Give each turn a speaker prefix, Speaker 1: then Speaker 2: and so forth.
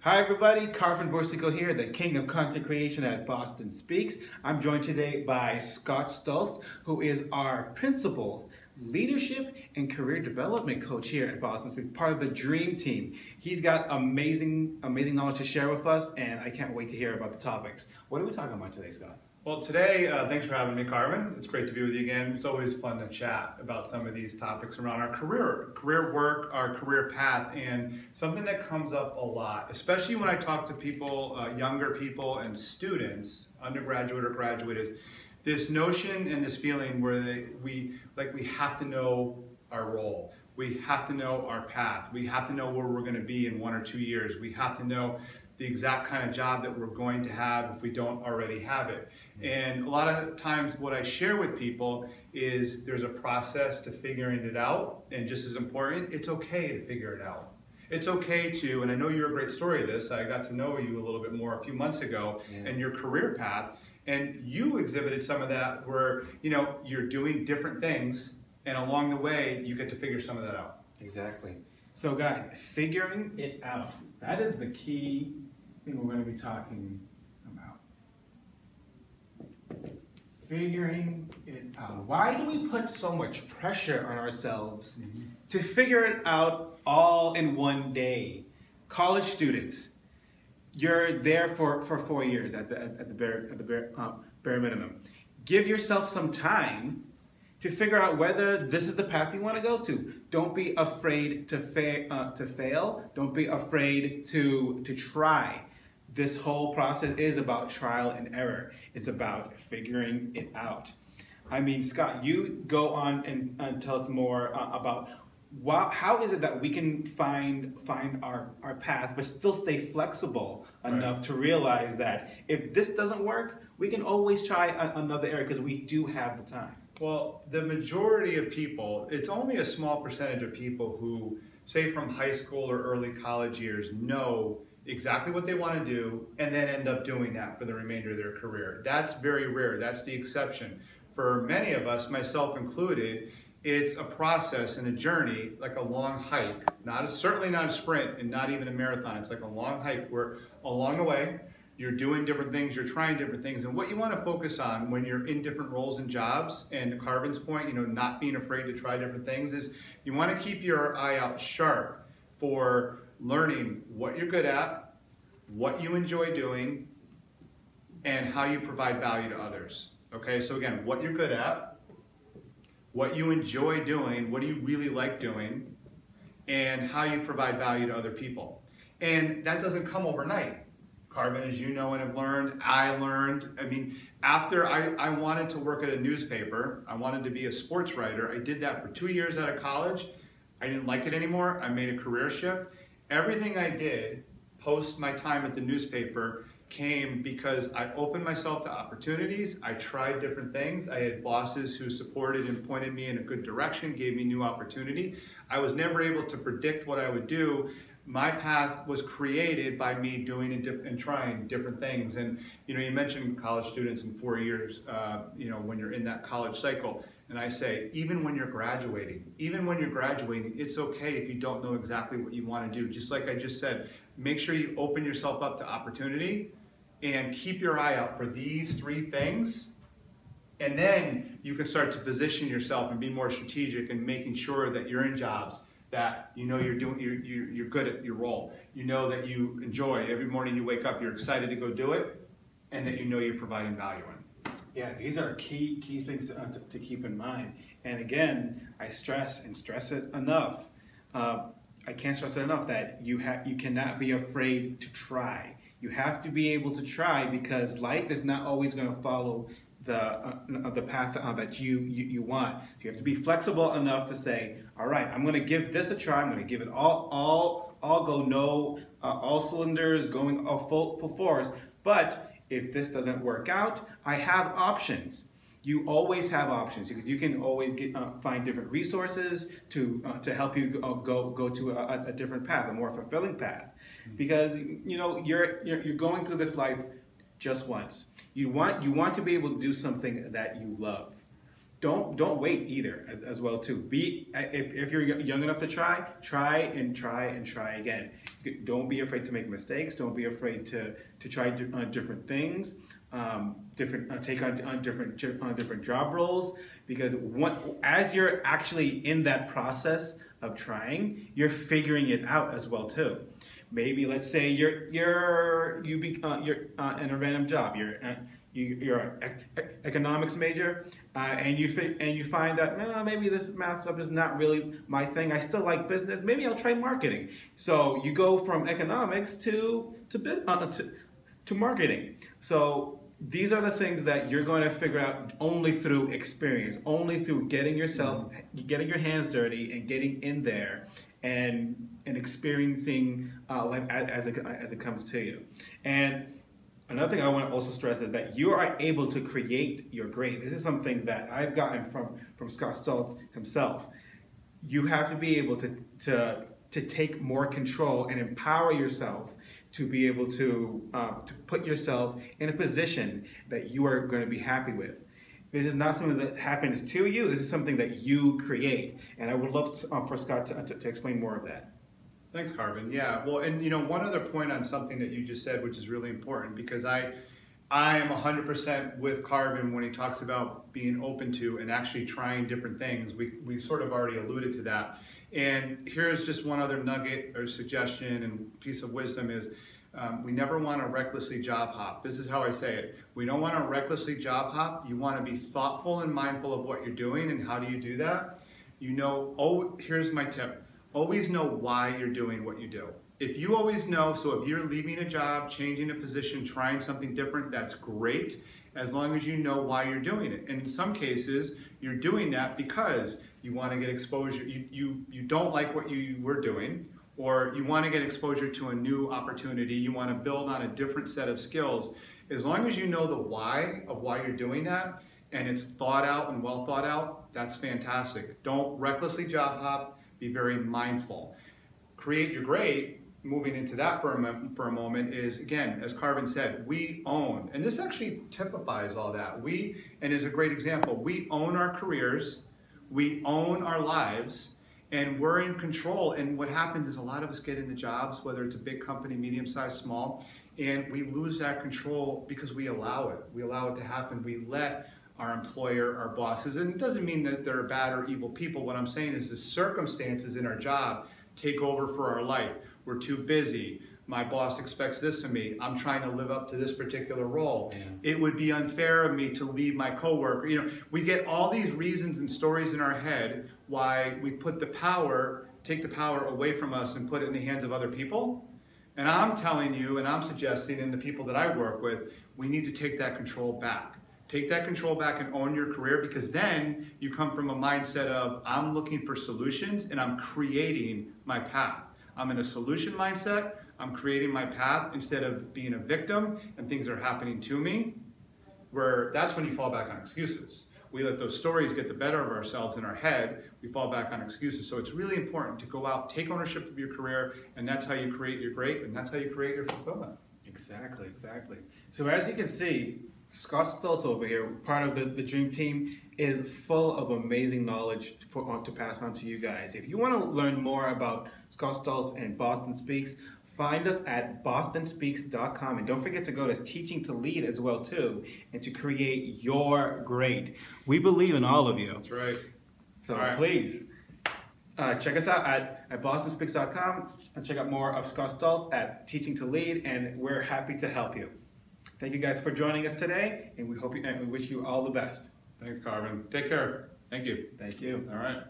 Speaker 1: Hi everybody, Carvin Borsico here, the king of content creation at BostonSpeaks. I'm joined today by Scott Stolze, who is our principal leadership and career development coach here at BostonSpeaks, part of the dream team. He's got amazing knowledge to share with us, and I can't wait to hear about the topics. What are we talking about today, Scott?
Speaker 2: Well, today, thanks for having me, Carvin. It's great to be with you again. It's always fun to chat about some of these topics around our career work, our career path, and something that comes up a lot, especially when I talk to people, younger people and students, undergraduate or graduate, is this notion and this feeling where we have to know our role. We have to know our path. We have to know where we're going to be in 1 or 2 years. We have to know the exact kind of job that we're going to have if we don't already have it. And a lot of times what I share with people is there's a process to figuring it out, and just as important, it's okay to figure it out. It's okay to, and I know you're a great story of this, I got to know you a little bit more a few months ago and your career path, and you exhibited some of that where, you know, you're doing different things, and along the way, you get to figure some of that out.
Speaker 1: Exactly. So guys, figuring it out, that is the key thing we're going to be talking about. Figuring it out. Why do we put so much pressure on ourselves to figure it out all in one day? College students, you're there for 4 years at the bare minimum. Give yourself some time to figure out whether this is the path you want to go to. Don't be afraid to fail. Don't be afraid to try. This whole process is about trial and error. It's about figuring it out. I mean, Scott, you go on and tell us more about how is it that we can find our path, but still stay flexible enough to realize that if this doesn't work, we can always try another area because we do have the time.
Speaker 2: Well, the majority of people, it's only a small percentage of people who, say from high school or early college years, know exactly what they want to do and then end up doing that for the remainder of their career. That's very rare. That's the exception. For many of us, myself included, it's a process and a journey, like a long hike, certainly not a sprint and not even a marathon. It's like a long hike where along the way, you're doing different things, you're trying different things, and what you want to focus on when you're in different roles and jobs, and to Carvin's point, you know, not being afraid to try different things, is you want to keep your eye out sharp for learning what you're good at, what you enjoy doing, and how you provide value to others. Okay, so again, what you're good at, what you enjoy doing, what do you really like doing, and how you provide value to other people. And that doesn't come overnight. Carvin, as you know and have learned, I learned, I mean, after I wanted to work at a newspaper, I wanted to be a sports writer. I did that for 2 years out of college. I didn't like it anymore. I made a career shift. Everything I did post my time at the newspaper came because I opened myself to opportunities. I tried different things. I had bosses who supported and pointed me in a good direction, gave me new opportunity. I was never able to predict what I would do. My path was created by me doing and trying different things. And you know, you mentioned college students in 4 years, you know, when you're in that college cycle. And I say, even when you're graduating, it's okay if you don't know exactly what you want to do. Just like I just said, make sure you open yourself up to opportunity and keep your eye out for these 3 things. And then you can start to position yourself and be more strategic in making sure that you're in jobs that you know you're good at your role. You know that you enjoy. Every morning you wake up, you're excited to go do it, and that you know you're providing value in.
Speaker 1: Yeah, these are key things to keep in mind. And again, I stress it enough. I can't stress it enough that you cannot be afraid to try. You have to be able to try because life is not always going to follow the path that you want. So you have to be flexible enough to say, all right, I'm going to give this a try. I'm going to give it all cylinders going full force. But if this doesn't work out, I have options. You always have options because you can always find different resources to help you go to a different path, a more fulfilling path. Because you know you're going through this life just once. You want to be able to do something that you love. don't wait either as well too. If you're young enough to try again. Don't be afraid to make mistakes. Don't be afraid to try different things, take on different job roles, because as you're actually in that process of trying, you're figuring it out as well too. Maybe let's say you're in a random job. You're an economics major, and you find that maybe this math stuff is not really my thing. I still like business. Maybe I'll try marketing. So you go from economics to marketing. So these are the things that you're going to figure out only through experience, only through getting your hands dirty and getting in there and experiencing life as it comes to you. And another thing I want to also stress is that you are able to create your grade. This is something that I've gotten from Scott Stolze himself. You have to be able to take more control and empower yourself to be able to put yourself in a position that you are going to be happy with. This is not something that happens to you. This is something that you create. And I would love for Scott to explain more of that.
Speaker 2: Thanks, Carvin. Yeah, well, and one other point on something that you just said, which is really important, because I am 100% with Carvin when he talks about being open to and actually trying different things. We sort of already alluded to that. And here's just one other nugget or suggestion and piece of wisdom is we never want to recklessly job hop. This is how I say it. We don't want to recklessly job hop. You want to be thoughtful and mindful of what you're doing. And how do you do that? Here's my tip. Always know why you're doing what you do. If you always know, so if you're leaving a job, changing a position, trying something different, that's great, as long as you know why you're doing it. And in some cases, you're doing that because you want to get exposure. You don't like what you were doing, or you want to get exposure to a new opportunity. You want to build on a different set of skills. As long as you know the why of why you're doing that, and it's thought out and well thought out, that's fantastic. Don't recklessly job hop. Be very mindful. Create your grade, moving into that for a moment, is, again, as Carvin said, we own. And this actually typifies all that. And is a great example, we own our careers, we own our lives, and we're in control. And what happens is a lot of us get into jobs, whether it's a big company, medium-sized, small, and we lose that control because we allow it. We allow it to happen. We let our employer, our bosses, and it doesn't mean that they're bad or evil people. What I'm saying is the circumstances in our job take over for our life. We're too busy. My boss expects this of me. I'm trying to live up to this particular role. Yeah. It would be unfair of me to leave my coworker. We get all these reasons and stories in our head why we take the power away from us and put it in the hands of other people. And I'm telling you, and I'm suggesting, and the people that I work with, we need to take that control back. Take that control back and own your career, because then you come from a mindset of, I'm looking for solutions and I'm creating my path. I'm in a solution mindset, I'm creating my path instead of being a victim and things are happening to me, where that's when you fall back on excuses. We let those stories get the better of ourselves in our head, we fall back on excuses. So it's really important to go out, take ownership of your career, and that's how you create your great, and that's how you create your fulfillment.
Speaker 1: Exactly. So as you can see, Scott Stolze over here, part of the Dream Team, is full of amazing knowledge to pass on to you guys. If you want to learn more about Scott Stolze and Boston Speaks, find us at BostonSpeaks.com. And don't forget to go to Teaching2Lead as well too, and to create your grade. We believe in all of you.
Speaker 2: That's right.
Speaker 1: So please, check us out at BostonSpeaks.com and check out more of Scott Stolze at Teaching2Lead, and we're happy to help you. Thank you guys for joining us today, and we wish you all the best.
Speaker 2: Thanks, Carvin. Take care. Thank you.
Speaker 1: Thank you.
Speaker 2: All right.